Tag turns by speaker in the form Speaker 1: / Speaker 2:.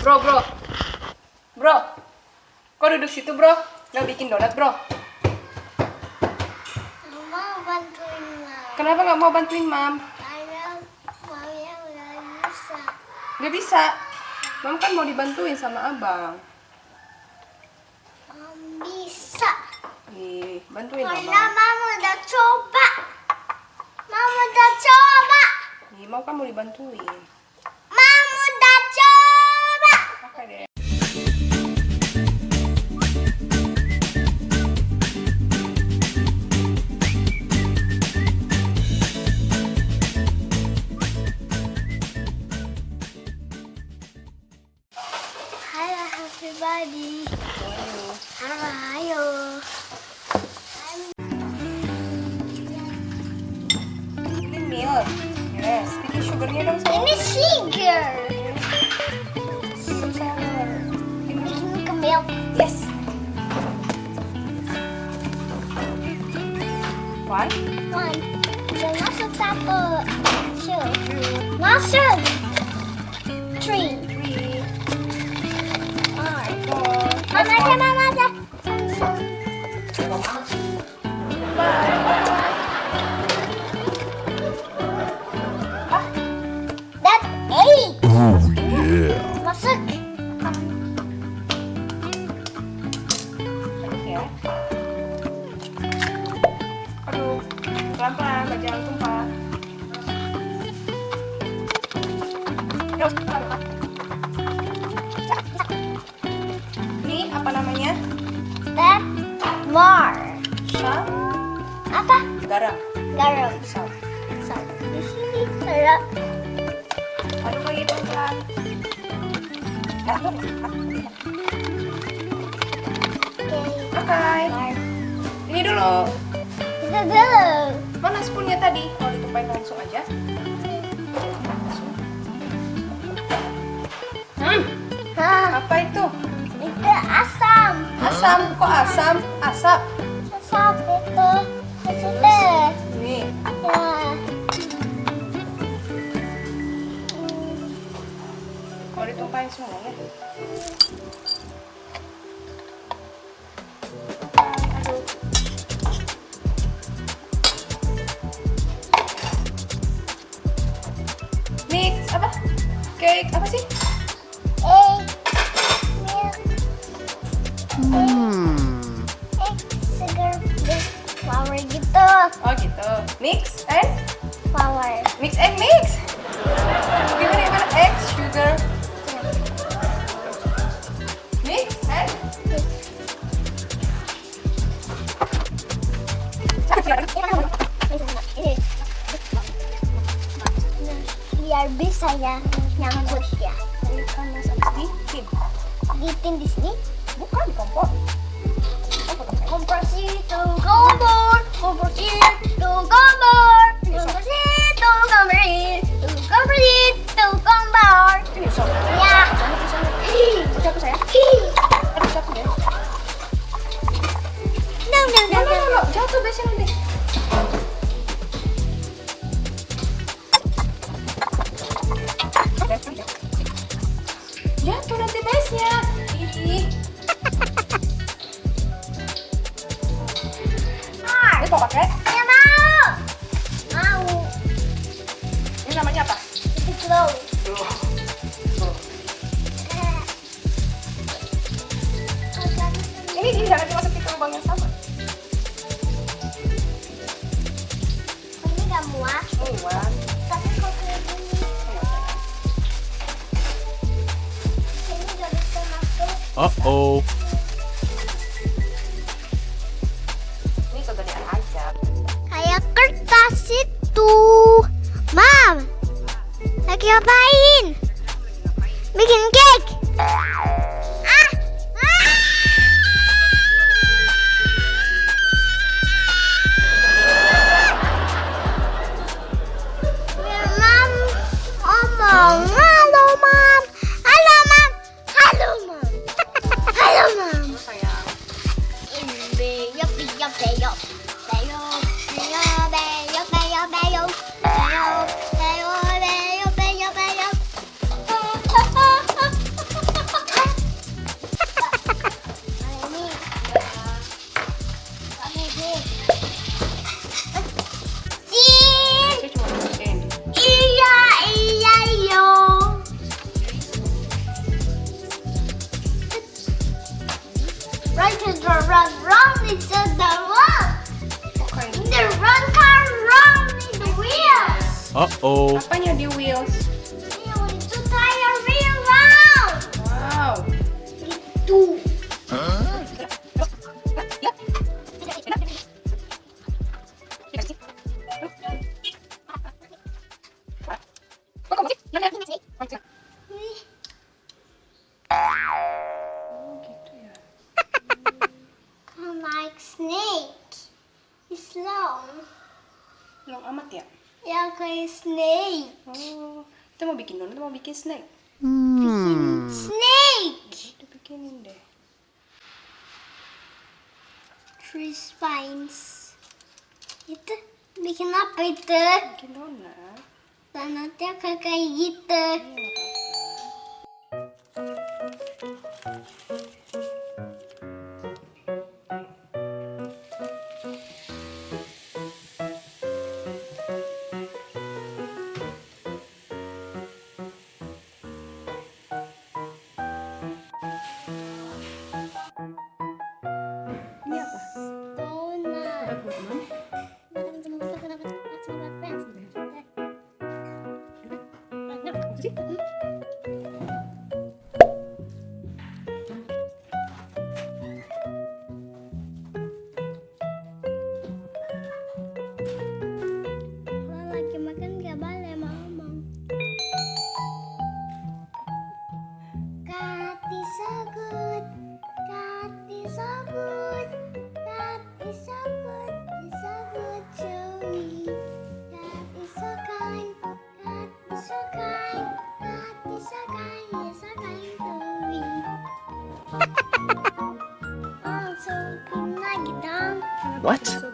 Speaker 1: Bro, kok duduk situ bro? Nggak bikin donat bro?
Speaker 2: Nggak mau bantuin Mam.
Speaker 1: Kenapa nggak mau bantuin mam?
Speaker 2: Karena Mamnya nggak bisa.
Speaker 1: Nggak bisa. Mam kan mau dibantuin sama abang.
Speaker 2: Mam bisa.
Speaker 1: Bantuin
Speaker 2: Karena
Speaker 1: abang.
Speaker 2: Mam udah coba. Mam udah coba.
Speaker 1: Mau kan mau dibantuin.
Speaker 2: Mam udah coba.
Speaker 1: Oke deh.
Speaker 2: Halo everybody. Halo.
Speaker 1: Ini milk. Yes. Bikin sugarnya dong sayang.
Speaker 2: Ini sugar.
Speaker 1: Sour.
Speaker 2: Ini ke milk.
Speaker 1: Yes. One.
Speaker 2: Dan masuk 1, 2. Masuk 3.
Speaker 1: 4.
Speaker 2: Mama aja. That's 8. Masuk.
Speaker 1: Ya. Aduh, pelan-pelan, jangan tumpah. Yuk, pelan-pelan. Ini apa namanya?
Speaker 2: That's more.
Speaker 1: Salt,
Speaker 2: Apa?
Speaker 1: garam.
Speaker 2: Garam.
Speaker 1: Salt.
Speaker 2: Di sini ada.
Speaker 1: Aduk lagi pelan-pelan. Oke. Ini dulu.
Speaker 2: Kita dulu.
Speaker 1: Mana spoonnya tadi? Mau ditumpahin langsung aja. Apa itu?
Speaker 2: Itu asam.
Speaker 1: Asam. Kok asam? Asap.
Speaker 2: Asam itu. Asam.
Speaker 1: Nih.
Speaker 2: Ya.
Speaker 1: Mau ditumpahin semuanya. Aduk. Mix apa? Cake apa sih?
Speaker 2: Egg. Milk. Egg. Sugar. Flour gitu.
Speaker 1: Oh gitu. Mix and
Speaker 2: Flour.
Speaker 1: mix and mix. Gimana? Egg, sugar. Mix and
Speaker 2: Biar bisa ya nyangkut ya.
Speaker 1: kita masak di tim.
Speaker 2: Ditim di sini.
Speaker 1: Bukan di kompor.
Speaker 2: Kompor situ kompor. Kompor situ kompor. Kompor situ kompor. Kompor situ kompor.
Speaker 1: Ini sok.
Speaker 2: Ya.
Speaker 1: Jatuh saya. Aduh jatuh deh. No. Jatuh biasanya nanti. Jatuh nanti base-nya. Ini mau pakai?
Speaker 2: Ya mau. Mau.
Speaker 1: Ini namanya apa?
Speaker 2: Itu glow.
Speaker 1: Ini jangan dimasukin ke lubang yang sama.
Speaker 2: Ini nggak muat.
Speaker 1: Muat.
Speaker 2: Tapi kok kayak gini. Ini nggak bisa masuk.
Speaker 3: Uh-oh.
Speaker 1: Ini kegedean aja.
Speaker 2: Kayak kertas itu. Mam, lagi ngapain? Bikin cake. Biar Mam ngomong. Halo Mam. Halo Mam. Halo Mam. Halo run round into the wall.
Speaker 1: Pokoknya.
Speaker 2: The run car round in the wheels.
Speaker 3: Uh-oh.
Speaker 1: Apanya di wheels?
Speaker 2: Itu tire wheel round.
Speaker 1: Wow.
Speaker 2: Itu.
Speaker 1: Oh, gitu ya.
Speaker 2: Like snake. It's long.
Speaker 1: Long amat ya?
Speaker 2: Ya kayak snake.
Speaker 1: Oh, kita mau bikin dulu, kita mau bikin snack.
Speaker 2: Snake.
Speaker 1: Kita bikinin deh.
Speaker 2: Three spines. Itu bikin apa itu?
Speaker 1: Bikin donat.
Speaker 2: Donatnya kayak gitu.
Speaker 1: Iya, ini apa?
Speaker 2: Donat. Kalau lagi makan gak boleh ngomong. Cat is so good. Cat is so good. Cat is so good. Is so good to me. Cat is so kind. Cat is so kind. Cat is so kind. Is so kind to me. Oh, so lagi dong.
Speaker 3: What?
Speaker 1: So